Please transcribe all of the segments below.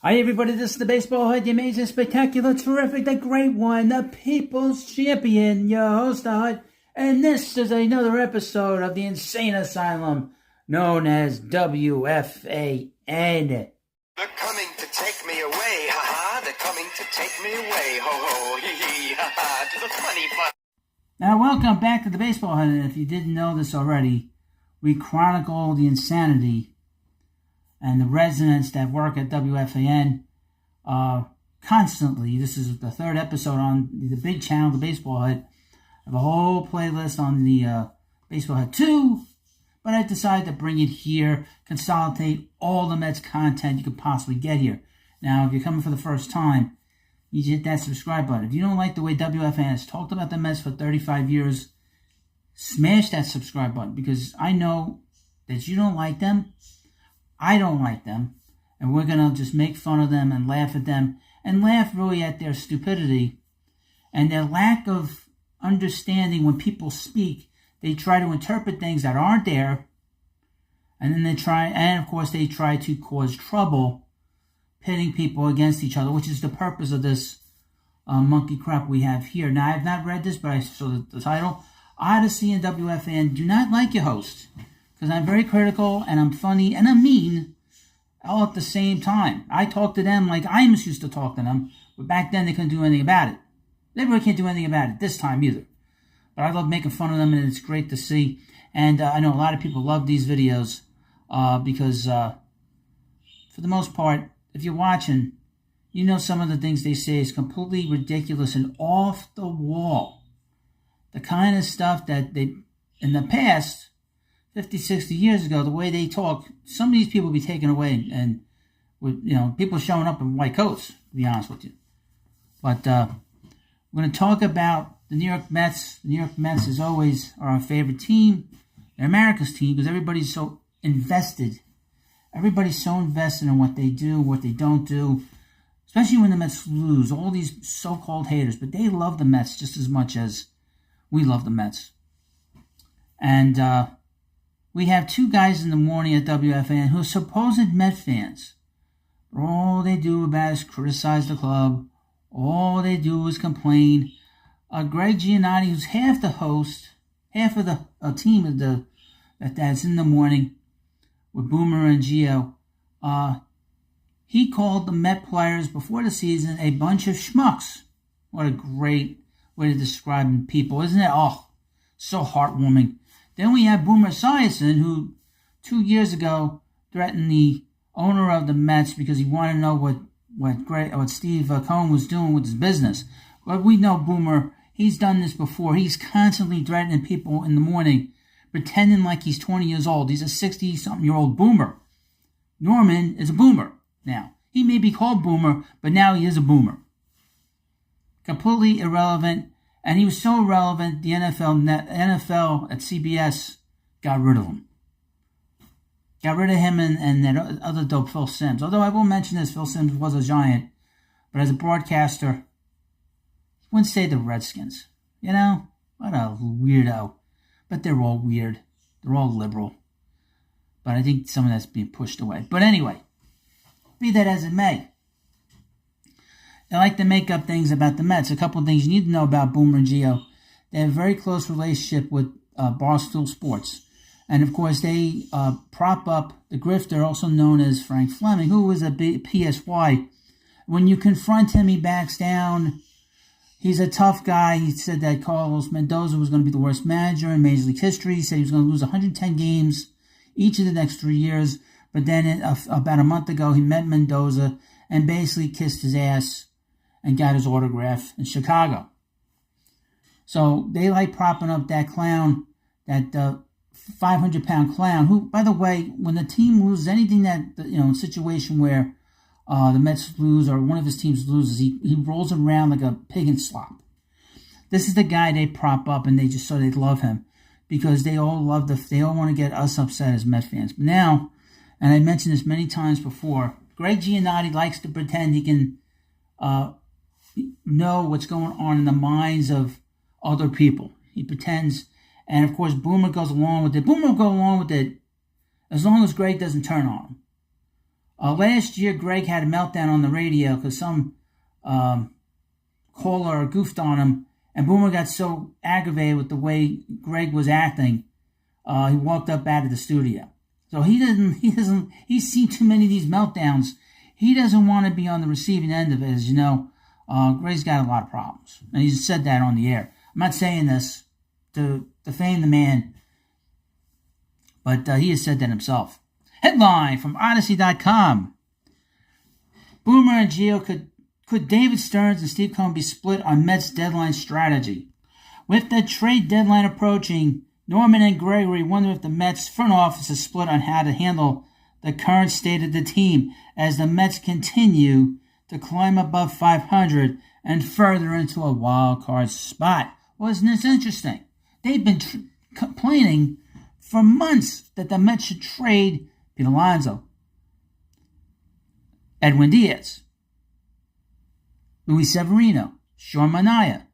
Hi everybody, this is the Baseball Hut, the amazing, spectacular, terrific, the great one, the People's Champion, your host, the Hut, and this is another episode of the Insane Asylum, known as WFAN. They're coming to take me away, ha-ha, they're coming to take me away, ho-ho, hee-hee, ha-ha, to the funny fun. Now welcome back to the Baseball Hut, and if you didn't know this already, we chronicle the insanity and the residents that work at WFAN constantly. This is the third episode on the big channel, the Baseball Hut. I have a whole playlist on the Baseball Hut 2, but I decided to bring it here, consolidate all the Mets content you could possibly get here. Now, if you're coming for the first time, you hit that subscribe button. If you don't like the way WFAN has talked about the Mets for 35 years, smash that subscribe button, because I know that you don't like them. I don't like them, and we're going to just make fun of them and laugh at them, and laugh really at their stupidity and their lack of understanding. When people speak, they try to interpret things that aren't there, and then they try to cause trouble, pitting people against each other, which is the purpose of this monkey crap we have here. Now, I have not read this, but I saw the title. Odyssey and WFAN do not like your host, because I'm very critical, and I'm funny, and I'm mean, all at the same time. I talk to them like I'm used to talk to them, but back then they couldn't do anything about it. They really can't do anything about it this time either. But I love making fun of them, and it's great to see. And I know a lot of people love these videos because, for the most part, if you're watching, you know some of the things they say is completely ridiculous and off the wall. The kind of stuff that they, in the past, 50, 60 years ago, the way they talk, some of these people would be taken away, and with people showing up in white coats, to be honest with you. But we're going to talk about the New York Mets. The New York Mets, as always, are our favorite team. They're America's team because everybody's so invested. Everybody's so invested in what they do, what they don't do, especially when the Mets lose. All these so-called haters, but they love the Mets just as much as we love the Mets. And we have two guys in the morning at WFAN who are supposed Met fans. All they do about is criticize the club. All they do is complain. Greg Giannotti, who's half the host, half of the team of that's in the morning with Boomer and Gio, he called the Met players before the season a bunch of schmucks. What a great way to describe people, isn't it? Oh, so heartwarming. Then we have Boomer Esiason, who 2 years ago threatened the owner of the Mets because he wanted to know what Steve Cohen was doing with his business. But we know Boomer, he's done this before. He's constantly threatening people in the morning, pretending like he's 20 years old. He's a 60-something-year-old boomer. Norman is a boomer now. He may be called Boomer, but now he is a boomer. Completely irrelevant. And he was so irrelevant, the NFL at CBS got rid of him. Got rid of him and that other dope, Phil Simms. Although I will mention this, Phil Simms was a Giant. But as a broadcaster, he wouldn't say the Redskins. You know? What a weirdo. But they're all weird. They're all liberal. But I think some of that's being pushed away. But anyway, be that as it may, they like to make up things about the Mets. A couple of things you need to know about Boomer and Gio. They have a very close relationship with Barstool Sports. And, of course, they prop up the grifter, also known as Frank Fleming, who was a PSY. When you confront him, he backs down. He's a tough guy. He said that Carlos Mendoza was going to be the worst manager in Major League history. He said he was going to lose 110 games each of the next 3 years. But then about a month ago, he met Mendoza and basically kissed his ass and got his autograph in Chicago. So they like propping up that clown, that 500-pound clown, who, by the way, when the team loses anything that, in a situation where the Mets lose or one of his teams loses, he rolls around like a pig in slop. This is the guy they prop up, and they love him because they all want to get us upset as Met fans. But now, and I mentioned this many times before, Greg Giannotti likes to pretend he can know what's going on in the minds of other people. He pretends, and of course Boomer goes along with it. Boomer will go along with it as long as Greg doesn't turn on him. Last year, Greg had a meltdown on the radio because some caller goofed on him, and Boomer got so aggravated with the way Greg was acting, he walked up out of the studio. So he's seen too many of these meltdowns. He doesn't want to be on the receiving end of it, as you know. Greg's got a lot of problems, and he's said that on the air. I'm not saying this to defame the man, but he has said that himself. Headline from Odyssey.com. Boomer and Gio could David Stearns and Steve Cohen be split on Mets deadline strategy? With the trade deadline approaching, Norman and Gregory wonder if the Mets front office is split on how to handle the current state of the team as the Mets continue to climb above 500 and further into a wild card spot. Wasn't this interesting? They've been complaining for months that the Mets should trade Pete Alonso, Edwin Diaz, Luis Severino, Sean Manaea,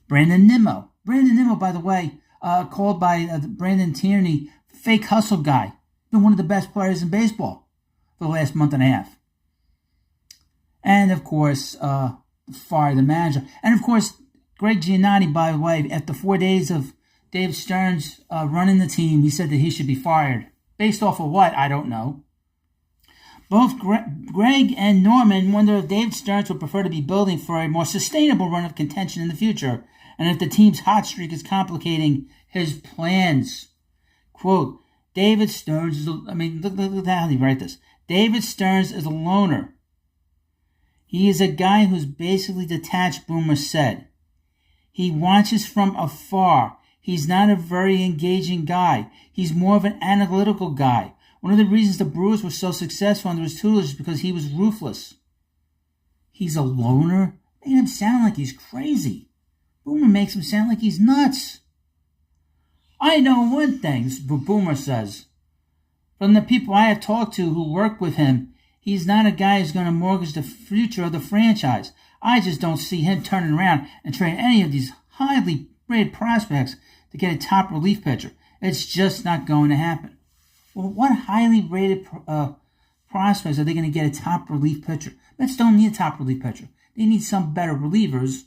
Brandon Nimmo. Brandon Nimmo, by the way, called by Brandon Tierney, fake hustle guy. Been one of the best players in baseball for the last month and a half. And, of course, fire the manager. And, of course, Greg Giannotti, by the way, after 4 days of Dave Stearns running the team, he said that he should be fired. Based off of what? I don't know. Both Greg and Norman wonder if Dave Stearns would prefer to be building for a more sustainable run of contention in the future, and if the team's hot streak is complicating his plans. Quote, David Stearns is look how he write this. David Stearns is a loner. He is a guy who's basically detached, Boomer said. He watches from afar. He's not a very engaging guy. He's more of an analytical guy. One of the reasons the Brewers were so successful under his tutelage is because he was ruthless. He's a loner? Made him sound like he's crazy. Boomer makes him sound like he's nuts. I know one thing, Boomer says. From the people I have talked to who work with him, he's not a guy who's going to mortgage the future of the franchise. I just don't see him turning around and trading any of these highly rated prospects to get a top relief pitcher. It's just not going to happen. Well, what highly rated prospects are they going to get a top relief pitcher? Mets don't need a top relief pitcher. They need some better relievers.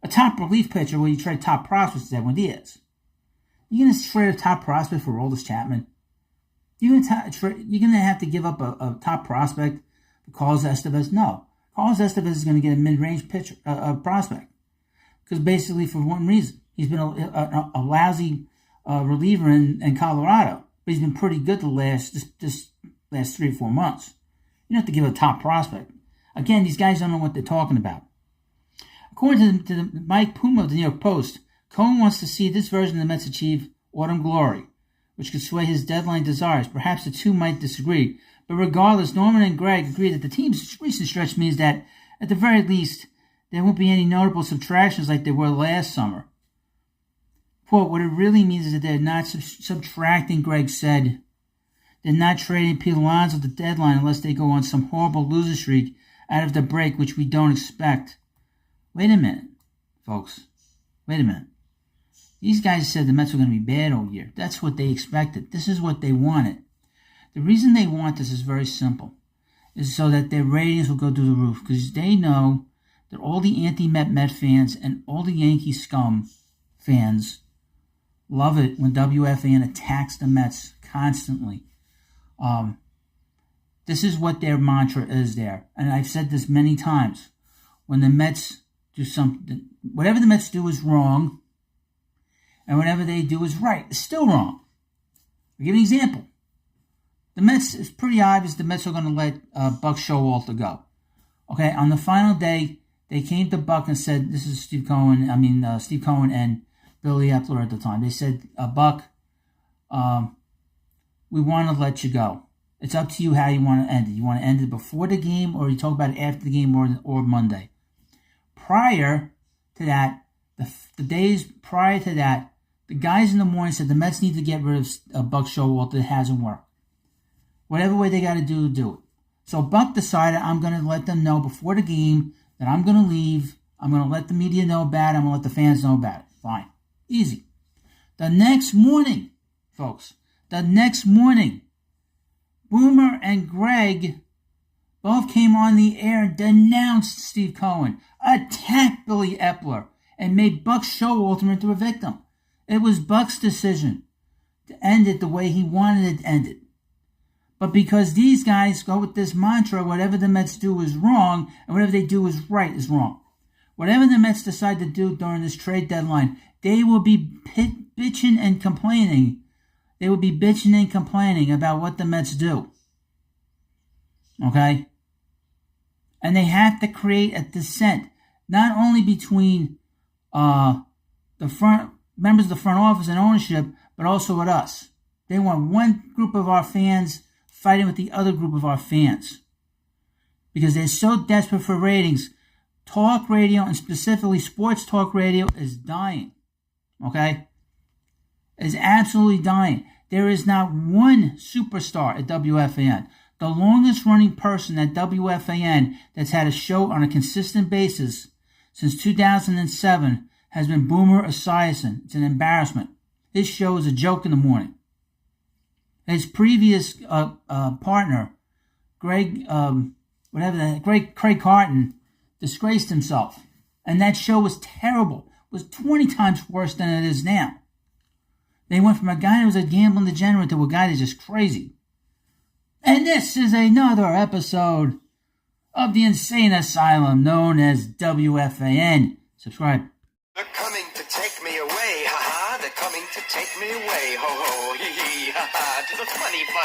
A top relief pitcher where you trade top prospects is Edwin Diaz. You're going to trade a top prospect for Aroldis Chapman? You're going to have to give up a top prospect for Carlos Estevez? No. Carlos Estevez is going to get a mid-range pitcher, prospect. Because basically for one reason. He's been a lousy reliever in Colorado. But he's been pretty good the last 3 or 4 months. You don't have to give a top prospect. Again, these guys don't know what they're talking about. According to Mike Puma of the New York Post, Cohen wants to see this version of the Mets achieve autumn glory, which could sway his deadline desires. Perhaps the two might disagree, but regardless, Norman and Greg agree that the team's recent stretch means that, at the very least, there won't be any notable subtractions like there were last summer. Quote, what it really means is that they're not subtracting, Greg said. They're not trading Pete Alonso at the deadline unless they go on some horrible loser streak out of the break, which we don't expect. Wait a minute, folks. Wait a minute. These guys said the Mets were going to be bad all year. That's what they expected. This is what they wanted. The reason they want this is very simple. Is so that their ratings will go through the roof. Because they know that all the anti-Met fans and all the Yankee scum fans love it when WFAN attacks the Mets constantly. This is what their mantra is there. And I've said this many times. When the Mets do something, whatever the Mets do is wrong, and whatever they do is right. It's still wrong. I'll give you an example. The Mets, it's pretty obvious the Mets are going to let Buck Showalter go. Okay, on the final day, they came to Buck and said, this is Steve Cohen and Billy Epler at the time. They said, Buck, we want to let you go. It's up to you how you want to end it. You want to end it before the game, or you talk about it after the game, or Monday. Prior to that, the days prior to that, the guys in the morning said the Mets need to get rid of Buck Showalter. It hasn't worked. Whatever way they got to do it. So Buck decided, I'm going to let them know before the game that I'm going to leave. I'm going to let the media know about it. I'm going to let the fans know about it. Fine. Easy. The next morning, folks, Boomer and Greg both came on the air and denounced Steve Cohen, attacked Billy Epler, and made Buck Showalter into a victim. It was Buck's decision to end it the way he wanted it ended. But because these guys go with this mantra, whatever the Mets do is wrong, and whatever they do is right is wrong. Whatever the Mets decide to do during this trade deadline, they will be bitching and complaining. They will be bitching and complaining about what the Mets do. Okay? And they have to create a dissent, not only between the front members of the front office and ownership, but also with us. They want one group of our fans fighting with the other group of our fans. Because they're so desperate for ratings. Talk radio, and specifically sports talk radio, is dying. Okay? Is absolutely dying. There is not one superstar at WFAN. The longest running person at WFAN that's had a show on a consistent basis since 2007 has been Boomer Esiason. It's an embarrassment. His show is a joke in the morning. His previous partner, Craig Carton, disgraced himself. And that show was terrible. It was 20 times worse than it is now. They went from a guy who was a gambling degenerate to a guy that's just crazy. And this is another episode of the insane asylum known as WFAN. Subscribe. They're coming to take me away, ha ha. They're coming to take me away, ho ho, hee hee, ha ha. To the funny fun.